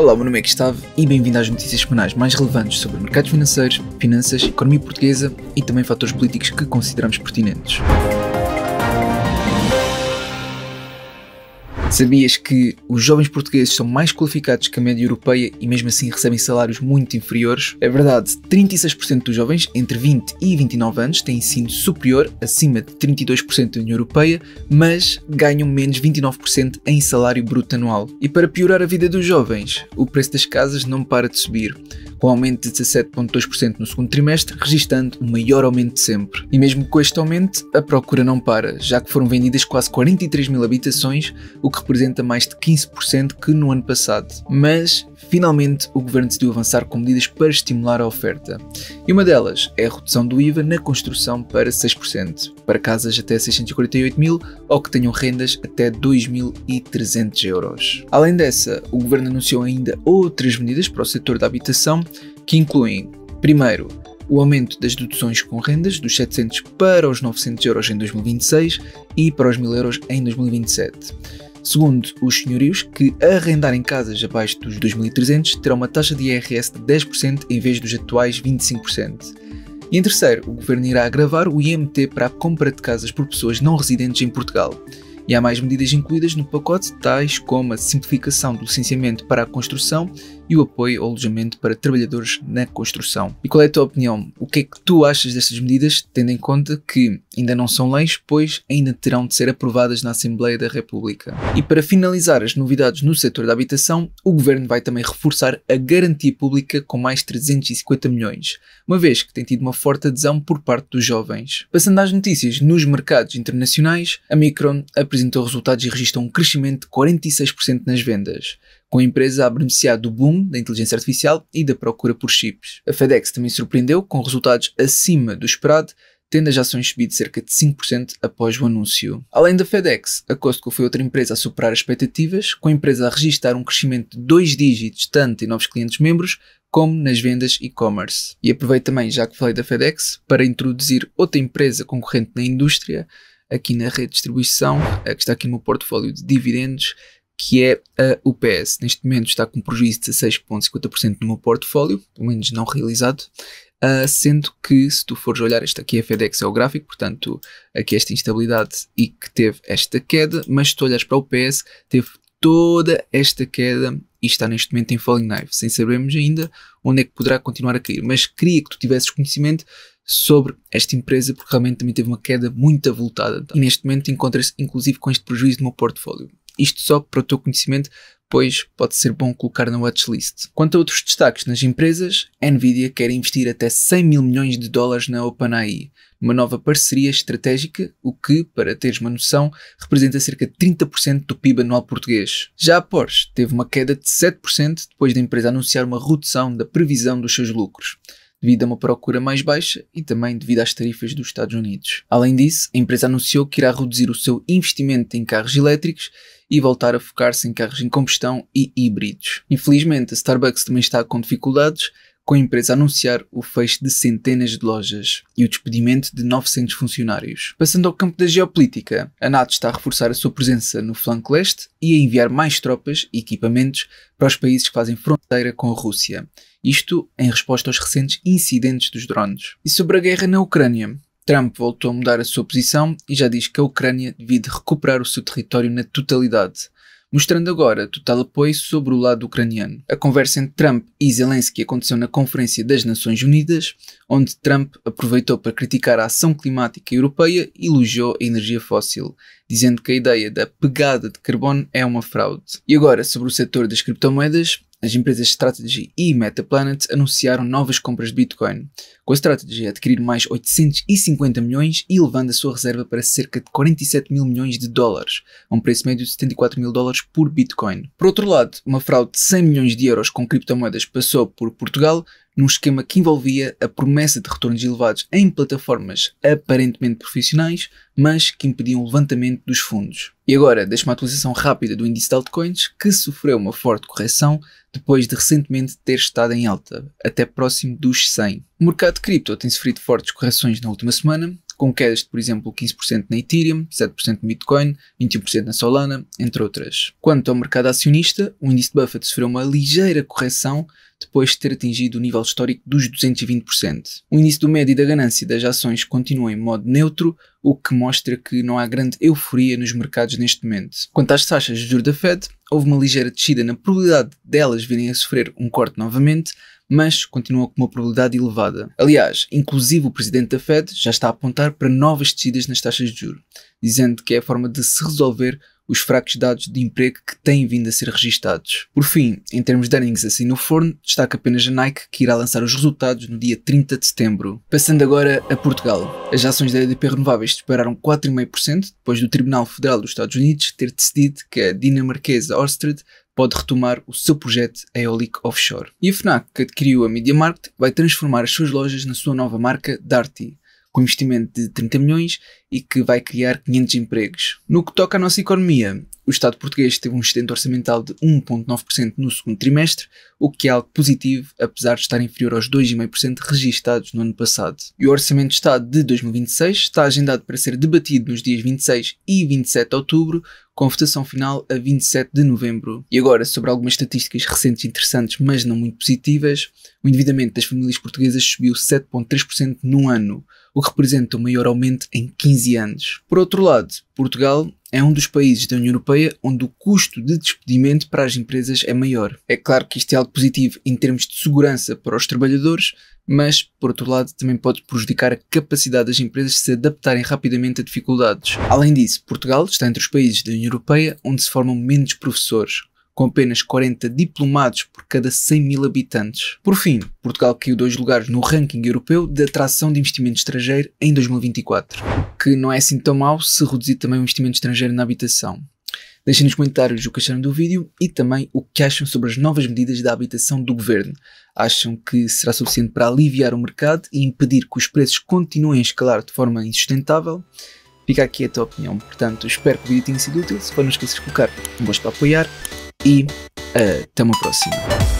Olá, meu nome é Gustavo e bem-vindo às notícias semanais mais relevantes sobre mercados financeiros, finanças, economia portuguesa e também fatores políticos que consideramos pertinentes. Sabias que os jovens portugueses são mais qualificados que a média europeia e mesmo assim recebem salários muito inferiores? É verdade, 36% dos jovens entre 20 e 29 anos têm ensino superior, acima de 32% da União Europeia, mas ganham menos 29% em salário bruto anual. E para piorar a vida dos jovens, o preço das casas não para de subir, com um aumento de 17,2% no segundo trimestre, registando o maior aumento de sempre. E mesmo com este aumento, a procura não para, já que foram vendidas quase 43 mil habitações, o que representa mais de 15% que no ano passado. Mas, finalmente, o governo decidiu avançar com medidas para estimular a oferta. E uma delas é a redução do IVA na construção para 6%, para casas até 648 mil ou que tenham rendas até 2.300 euros. Além dessa, o governo anunciou ainda outras medidas para o setor da habitação, que incluem, primeiro, o aumento das deduções com rendas dos 700 para os 900 euros em 2026 e para os 1.000 euros em 2027. Segundo, os senhorios que arrendarem casas abaixo dos 2.300 terão uma taxa de IRS de 10% em vez dos atuais 25%. E em terceiro, o governo irá agravar o IMT para a compra de casas por pessoas não residentes em Portugal. E há mais medidas incluídas no pacote, tais como a simplificação do licenciamento para a construção e o apoio ao alojamento para trabalhadores na construção. E qual é a tua opinião? O que é que tu achas destas medidas, tendo em conta que ainda não são leis, pois ainda terão de ser aprovadas na Assembleia da República? E para finalizar as novidades no setor da habitação, o governo vai também reforçar a garantia pública com mais 350 milhões, uma vez que tem tido uma forte adesão por parte dos jovens. Passando às notícias nos mercados internacionais, a Micron apresentou resultados e registrou um crescimento de 46% nas vendas, com a empresa a beneficiar do boom da inteligência artificial e da procura por chips. A FedEx também surpreendeu com resultados acima do esperado, tendo as ações subido cerca de 5% após o anúncio. Além da FedEx, a Costco foi outra empresa a superar as expectativas, com a empresa a registrar um crescimento de 2 dígitos tanto em novos clientes membros como nas vendas e-commerce. E aproveito também, já que falei da FedEx, para introduzir outra empresa concorrente na indústria, aqui na rede de distribuição, que está aqui no meu portfólio de dividendos, que é a UPS. Neste momento está com um prejuízo de 16,50% no meu portfólio, pelo menos não realizado, sendo que, se tu fores olhar, este aqui é a FedEx, é o gráfico, portanto, aqui esta instabilidade e que teve esta queda, mas se tu olhares para a UPS, teve toda esta queda e está neste momento em falling knife, sem sabermos ainda onde é que poderá continuar a cair, mas queria que tu tivesses conhecimento sobre esta empresa, porque realmente também teve uma queda muito avultada e neste momento encontra-se inclusive com este prejuízo no meu portfólio. Isto só para o teu conhecimento, pois pode ser bom colocar na watchlist. Quanto a outros destaques nas empresas, a Nvidia quer investir até 100 mil milhões de dólares na OpenAI, uma nova parceria estratégica, o que, para teres uma noção, representa cerca de 30% do PIB anual português. Já a Porsche teve uma queda de 7% depois da empresa anunciar uma redução da previsão dos seus lucros, devido a uma procura mais baixa e também devido às tarifas dos Estados Unidos. Além disso, a empresa anunciou que irá reduzir o seu investimento em carros elétricos e voltar a focar-se em carros em combustão e híbridos. Infelizmente, a Starbucks também está com dificuldades, com a empresa a anunciar o fecho de centenas de lojas e o despedimento de 900 funcionários. Passando ao campo da geopolítica, a NATO está a reforçar a sua presença no flanco leste e a enviar mais tropas e equipamentos para os países que fazem fronteira com a Rússia. Isto em resposta aos recentes incidentes dos drones. E sobre a guerra na Ucrânia, Trump voltou a mudar a sua posição e já diz que a Ucrânia divide recuperar o seu território na totalidade, mostrando agora total apoio sobre o lado ucraniano. A conversa entre Trump e Zelensky aconteceu na Conferência das Nações Unidas, onde Trump aproveitou para criticar a ação climática europeia e elogiou a energia fóssil, dizendo que a ideia da pegada de carbono é uma fraude. E agora, sobre o setor das criptomoedas, as empresas Strategy e Metaplanet anunciaram novas compras de Bitcoin, com a Strategy a adquirir mais 850 milhões e elevando a sua reserva para cerca de 47 mil milhões de dólares, a um preço médio de 74 mil dólares por Bitcoin. Por outro lado, uma fraude de 100 milhões de euros com criptomoedas passou por Portugal, num esquema que envolvia a promessa de retornos elevados em plataformas aparentemente profissionais, mas que impediam o levantamento dos fundos. E agora, deixa uma atualização rápida do índice de altcoins, que sofreu uma forte correção depois de recentemente ter estado em alta, até próximo dos 100. O mercado de cripto tem sofrido fortes correções na última semana, com quedas de, por exemplo, 15% na Ethereum, 7% no Bitcoin, 21% na Solana, entre outras. Quanto ao mercado acionista, o índice de Buffett sofreu uma ligeira correção depois de ter atingido o nível histórico dos 220%. O índice do médio e da ganância das ações continua em modo neutro, o que mostra que não há grande euforia nos mercados neste momento. Quanto às taxas de juros da Fed, houve uma ligeira descida na probabilidade delas virem a sofrer um corte novamente, mas continua com uma probabilidade elevada. Aliás, inclusive o presidente da Fed já está a apontar para novas descidas nas taxas de juros, dizendo que é a forma de se resolver os fracos dados de emprego que têm vindo a ser registados. Por fim, em termos de earnings assim no forno, destaca apenas a Nike, que irá lançar os resultados no dia 30 de setembro. Passando agora a Portugal. As ações da EDP Renováveis dispararam 4,5% depois do Tribunal Federal dos Estados Unidos ter decidido que a dinamarquesa Ørsted pode retomar o seu projeto eólico offshore. E a FNAC, que adquiriu a MediaMarkt, vai transformar as suas lojas na sua nova marca Darty, com investimento de 30 milhões e que vai criar 500 empregos. No que toca à nossa economia, o Estado português teve um excedente orçamental de 1,9% no segundo trimestre, o que é algo positivo, apesar de estar inferior aos 2,5% registados no ano passado. E o Orçamento de Estado de 2026 está agendado para ser debatido nos dias 26 e 27 de outubro, com votação final a 27 de novembro. E agora, sobre algumas estatísticas recentes interessantes, mas não muito positivas, o endividamento das famílias portuguesas subiu 7,3% num ano, o que representa o maior aumento em 15 anos. Por outro lado, Portugal é um dos países da União Europeia onde o custo de despedimento para as empresas é maior. É claro que isto é algo positivo em termos de segurança para os trabalhadores, mas, por outro lado, também pode prejudicar a capacidade das empresas de se adaptarem rapidamente a dificuldades. Além disso, Portugal está entre os países da União Europeia onde se formam menos professores, com apenas 40 diplomados por cada 100 mil habitantes. Por fim, Portugal caiu 2 lugares no ranking europeu de atração de investimento estrangeiro em 2024, o que não é assim tão mau se reduzir também o investimento estrangeiro na habitação. Deixem nos comentários o que acharam do vídeo e também o que acham sobre as novas medidas da habitação do governo. Acham que será suficiente para aliviar o mercado e impedir que os preços continuem a escalar de forma insustentável? Fica aqui a tua opinião. Portanto, espero que o vídeo tenha sido útil. Se for, não esqueças de colocar um gosto para apoiar e até uma próxima.